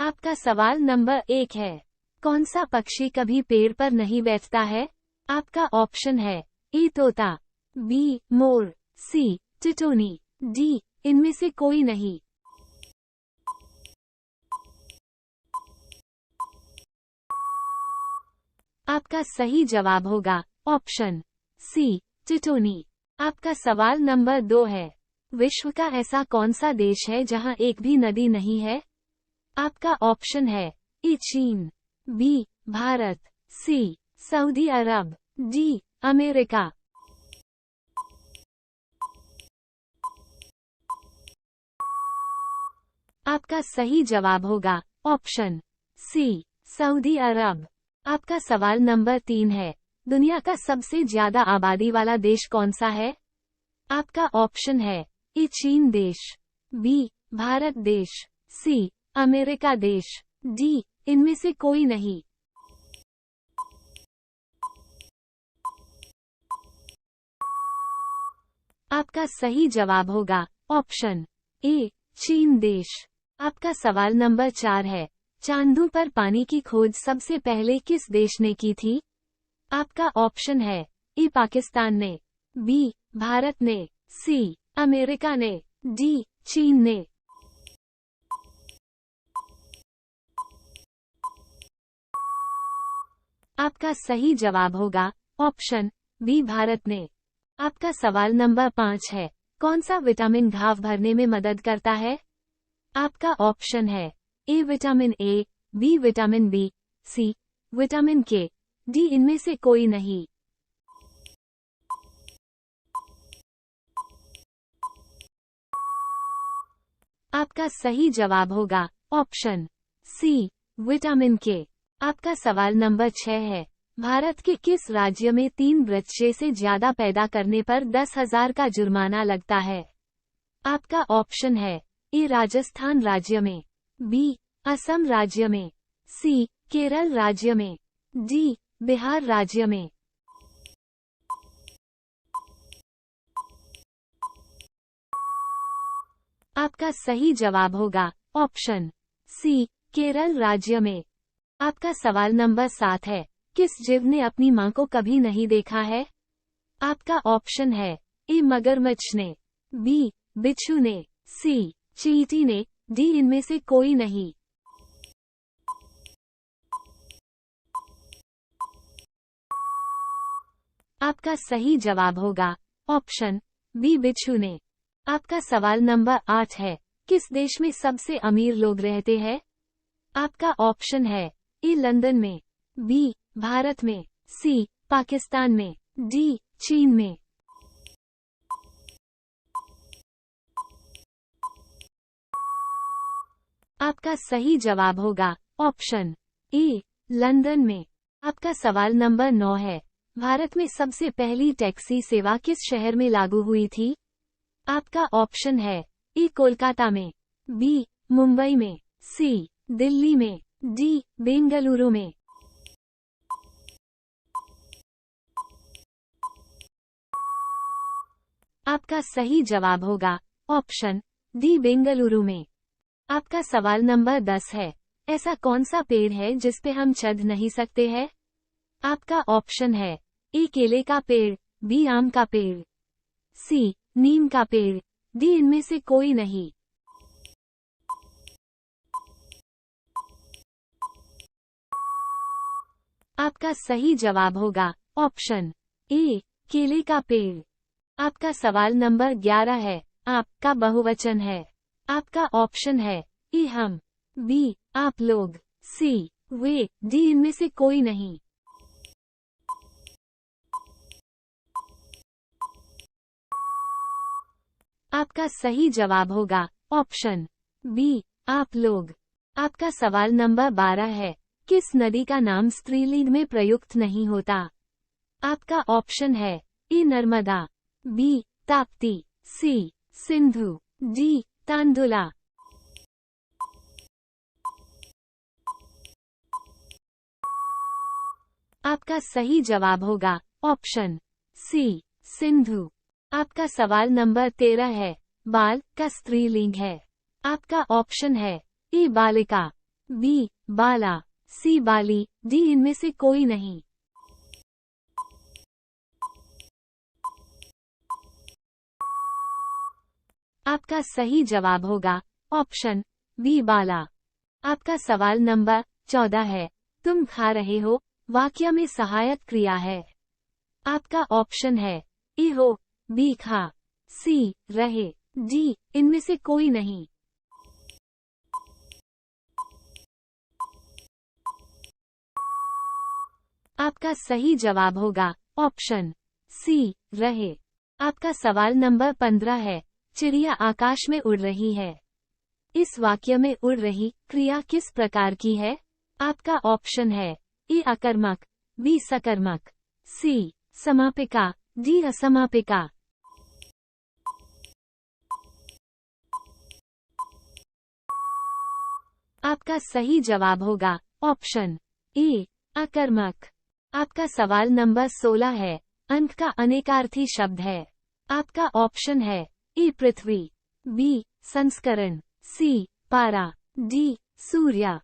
आपका सवाल नंबर 1 है, कौन सा पक्षी कभी पेड़ पर नहीं बैठता है? आपका ऑप्शन है ए तोता, बी मोर, सी टिटोनी, डी इनमें से कोई नहीं। आपका सही जवाब होगा ऑप्शन सी टिटोनी। आपका सवाल नंबर 2 है, विश्व का ऐसा कौन सा देश है जहां एक भी नदी नहीं है? आपका ऑप्शन है ए चीन, बी भारत, सी सऊदी अरब, डी अमेरिका। आपका सही जवाब होगा ऑप्शन सी सऊदी अरब। आपका सवाल नंबर 3 है, दुनिया का सबसे ज्यादा आबादी वाला देश कौन सा है? आपका ऑप्शन है ए चीन देश, बी भारत देश, सी अमेरिका देश, डी इनमें से कोई नहीं। आपका सही जवाब होगा ऑप्शन ए चीन देश। आपका सवाल नंबर 4 है, चांदू पर पानी की खोज सबसे पहले किस देश ने की थी? आपका ऑप्शन है ए पाकिस्तान ने, बी भारत ने, सी अमेरिका ने, डी चीन ने। आपका सही जवाब होगा ऑप्शन बी भारत ने। आपका सवाल नंबर 5 है, कौन सा विटामिन घाव भरने में मदद करता है? आपका ऑप्शन है A vitamin A, B vitamin B, C vitamin K, D इनमें से कोई नहीं। आपका सही जवाब होगा ऑप्शन सी विटामिन के। आपका सवाल नंबर 6 है, भारत के किस राज्य में 3 बच्चे से ज्यादा पैदा करने पर 10,000 का जुर्माना लगता है? आपका ऑप्शन है ए राजस्थान राज्य में, बी असम राज्य में, सी केरल राज्य में, डी बिहार राज्य में। आपका सही जवाब होगा ऑप्शन सी केरल राज्य में। आपका सवाल नंबर 7 है, किस जीव ने अपनी मां को कभी नहीं देखा है? आपका ऑप्शन है ए मगरमच्छ ने, बी बिच्छू ने, सी चींटी ने, डी इनमें से कोई नहीं। आपका सही जवाब होगा ऑप्शन बी बिच्छू ने। आपका सवाल नंबर 8 है, किस देश में सबसे अमीर लोग रहते हैं? आपका ऑप्शन है ए लंदन में, बी भारत में, सी पाकिस्तान में, डी चीन में। आपका सही जवाब होगा ऑप्शन ए लंदन में। आपका सवाल नंबर 9 है, भारत में सबसे पहली टैक्सी सेवा किस शहर में लागू हुई थी? आपका ऑप्शन है ए कोलकाता में, बी मुंबई में, सी दिल्ली में, डी बेंगलुरु में। आपका सही जवाब होगा ऑप्शन डी बेंगलुरु में। आपका सवाल नंबर 10 है, ऐसा कौन सा पेड़ है जिस पे हम चढ़ नहीं सकते हैं? आपका ऑप्शन है ए केले का पेड़, बी आम का पेड़, सी नीम का पेड़, डी इनमें से कोई नहीं। आपका सही जवाब होगा ऑप्शन ए केले का पेड़। आपका सवाल नंबर 11 है, आपका बहुवचन है। आपका ऑप्शन है ए हम, बी आप लोग, सी वे, डी इनमें से कोई नहीं। आपका सही जवाब होगा ऑप्शन बी आप लोग। आपका सवाल नंबर 12 है, किस नदी का नाम स्त्रीलिंग में प्रयुक्त नहीं होता? आपका ऑप्शन है ए नर्मदा, बी ताप्ती, सी सिंधु, डी तांदुला। आपका सही जवाब होगा ऑप्शन सी सिंधु। आपका सवाल नंबर 13 है, बाल का स्त्रीलिंग है। आपका ऑप्शन है ए बालिका, बी बाला, सी बाली, डी इनमें से कोई नहीं। आपका सही जवाब होगा ऑप्शन बी बाला। आपका सवाल नंबर 14 है। तुम खा रहे हो वाक्य में सहायक क्रिया है। आपका ऑप्शन है ए हो, बी खा, सी रहे, डी इनमें से कोई नहीं। आपका सही जवाब होगा ऑप्शन सी रहे। आपका सवाल नंबर 15 है। चिड़िया आकाश में उड़ रही है। इस वाक्य में उड़ रही क्रिया किस प्रकार की है? आपका ऑप्शन है ए अकर्मक, बी सकर्मक, सी समापिका, डी असमापिका। आपका सही जवाब होगा ऑप्शन ए अकर्मक। आपका सवाल नंबर 16 है। अंक का अनेकार्थी शब्द है। आपका ऑप्शन है ए पृथ्वी, बी संस्करण, सी पारा, डी सूर्य।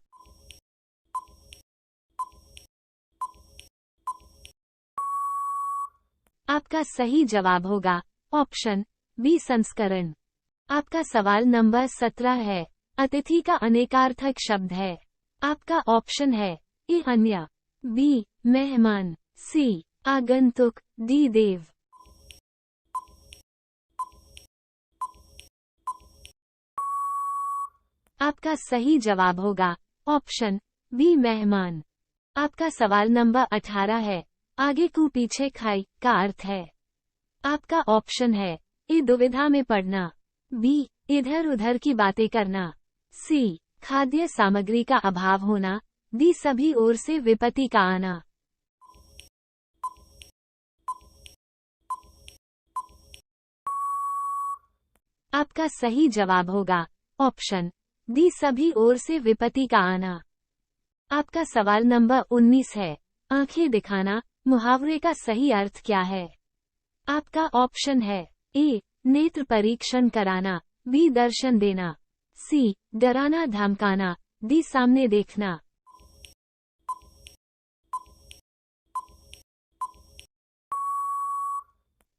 आपका सही जवाब होगा ऑप्शन बी संस्करण। आपका सवाल नंबर 17 है। अतिथि का अनेकार्थक शब्द है। आपका ऑप्शन है ए अन्य, बी मेहमान, सी आगंतुक, डी देव। आपका सही जवाब होगा ऑप्शन बी मेहमान। आपका सवाल नंबर 18 है। आगे को पीछे खाई का अर्थ है। आपका ऑप्शन है ए दुविधा में पड़ना, बी इधर उधर की बातें करना, सी खाद्य सामग्री का अभाव होना, डी सभी ओर से विपत्ति का आना। आपका सही जवाब होगा ऑप्शन डी सभी ओर से विपत्ति का आना। आपका सवाल नंबर 19 है। आंखें दिखाना मुहावरे का सही अर्थ क्या है? आपका ऑप्शन है ए नेत्र परीक्षण कराना, बी दर्शन देना, सी डराना धमकाना, डी सामने देखना।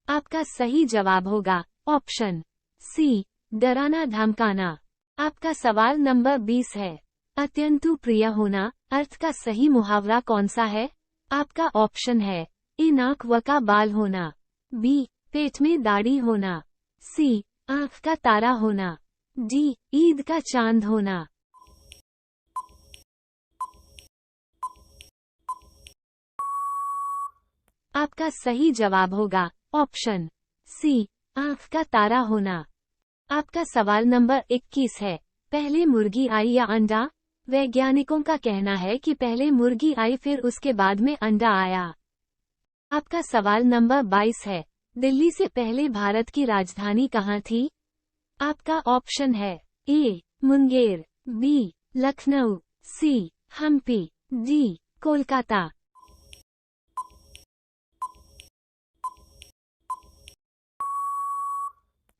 आपका सही जवाब होगा ऑप्शन सी डराना धमकाना। आपका सवाल नंबर 20 है। अत्यंतु प्रिय होना अर्थ का सही मुहावरा कौन सा है? आपका ऑप्शन है ए नाक व का बाल होना, बी पेट में दाढ़ी होना, सी आंख का तारा होना, डी ईद का चांद होना। आपका सही जवाब होगा ऑप्शन सी आंख का तारा होना। आपका सवाल नंबर 21 है। पहले मुर्गी आई या अंडा? वैज्ञानिकों का कहना है कि पहले मुर्गी आई फिर उसके बाद में अंडा आया। आपका सवाल नंबर 22 है। दिल्ली से पहले भारत की राजधानी कहाँ थी? आपका ऑप्शन है ए मुंगेर, बी लखनऊ, सी हम्पी, डी कोलकाता।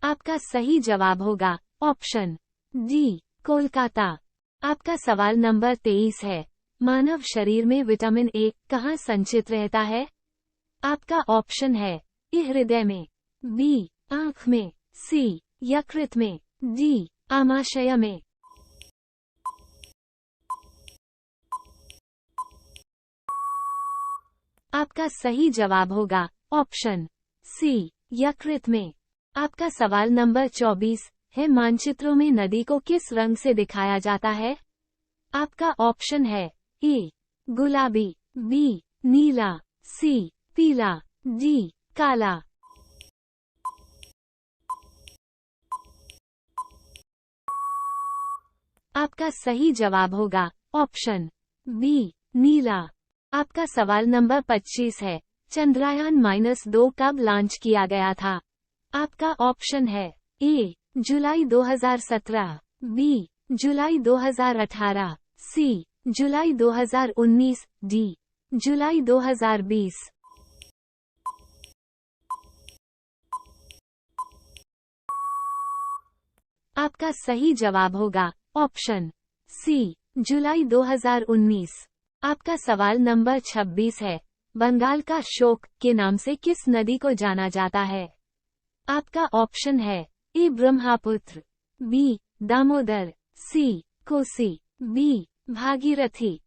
आपका सही जवाब होगा ऑप्शन डी कोलकाता। आपका सवाल नंबर 23 है। मानव शरीर में विटामिन ए कहाँ संचित रहता है? आपका ऑप्शन है ए हृदय में, बी आंख में, सी यकृत में, डी आमाशय में। आपका सही जवाब होगा ऑप्शन सी यकृत में। आपका सवाल नंबर 24 है। मानचित्रों में नदी को किस रंग से दिखाया जाता है? आपका ऑप्शन है ए गुलाबी, बी नीला, सी पीला, डी काला। आपका सही जवाब होगा ऑप्शन बी नीला। आपका सवाल नंबर 25 है। चंद्रयान-2 कब लॉन्च किया गया था? आपका ऑप्शन है ए जुलाई 2017, बी जुलाई 2018, सी जुलाई 2019, डी जुलाई 2020। आपका सही जवाब होगा ऑप्शन सी जुलाई 2019। आपका सवाल नंबर 26 है। बंगाल का शोक के नाम से किस नदी को जाना जाता है? आपका ऑप्शन है ए ब्रह्मपुत्र, बी दामोदर, सी कोसी, बी भागीरथी।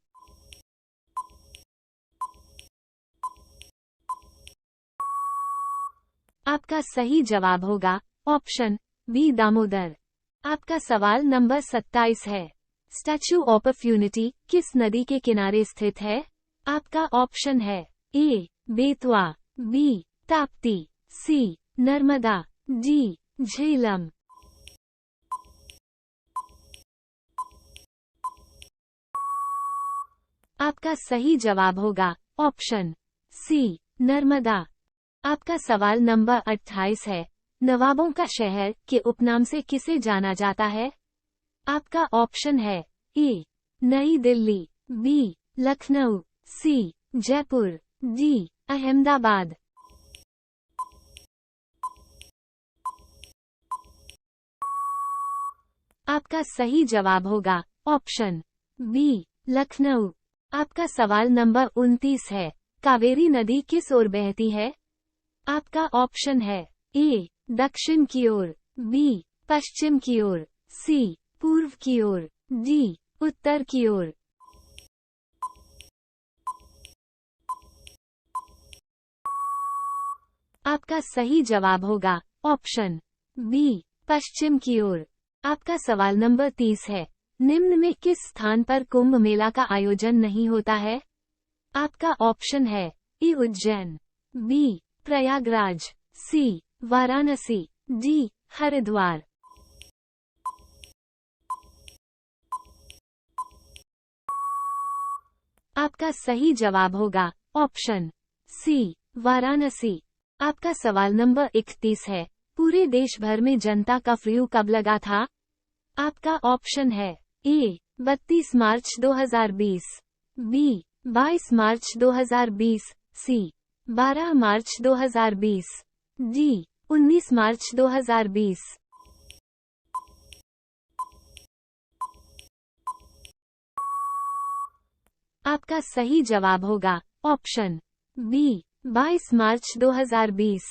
आपका सही जवाब होगा ऑप्शन बी दामोदर। आपका सवाल नंबर 27 है। स्टैच्यू ऑफ यूनिटी किस नदी के किनारे स्थित है? आपका ऑप्शन है ए बेतवा, बी ताप्ती, सी नर्मदा, डी झेलम। आपका सही जवाब होगा ऑप्शन सी नर्मदा। आपका सवाल नंबर 28 है। नवाबों का शहर के उपनाम से किसे जाना जाता है? आपका ऑप्शन है ए नई दिल्ली, बी लखनऊ, सी जयपुर, डी अहमदाबाद। आपका सही जवाब होगा ऑप्शन बी लखनऊ। आपका सवाल नंबर 29 है। कावेरी नदी किस ओर बहती है? आपका ऑप्शन है ए दक्षिण की ओर, बी पश्चिम की ओर, सी पूर्व की ओर, डी उत्तर की ओर। आपका सही जवाब होगा ऑप्शन बी पश्चिम की ओर। आपका सवाल नंबर 30 है। निम्न में किस स्थान पर कुंभ मेला का आयोजन नहीं होता है? आपका ऑप्शन है ए उज्जैन, बी प्रयागराज, सी वाराणसी, डी हरिद्वार। आपका सही जवाब होगा ऑप्शन सी वाराणसी। आपका सवाल नंबर 31 है। पूरे देश भर में जनता कर्फ्यू कब लगा था? आपका ऑप्शन है ए 32 मार्च 2020, बी 22 मार्च 2020, सी 12 मार्च 2020, डी 19 मार्च 2020। आपका सही जवाब होगा ऑप्शन बी 22 मार्च 2020।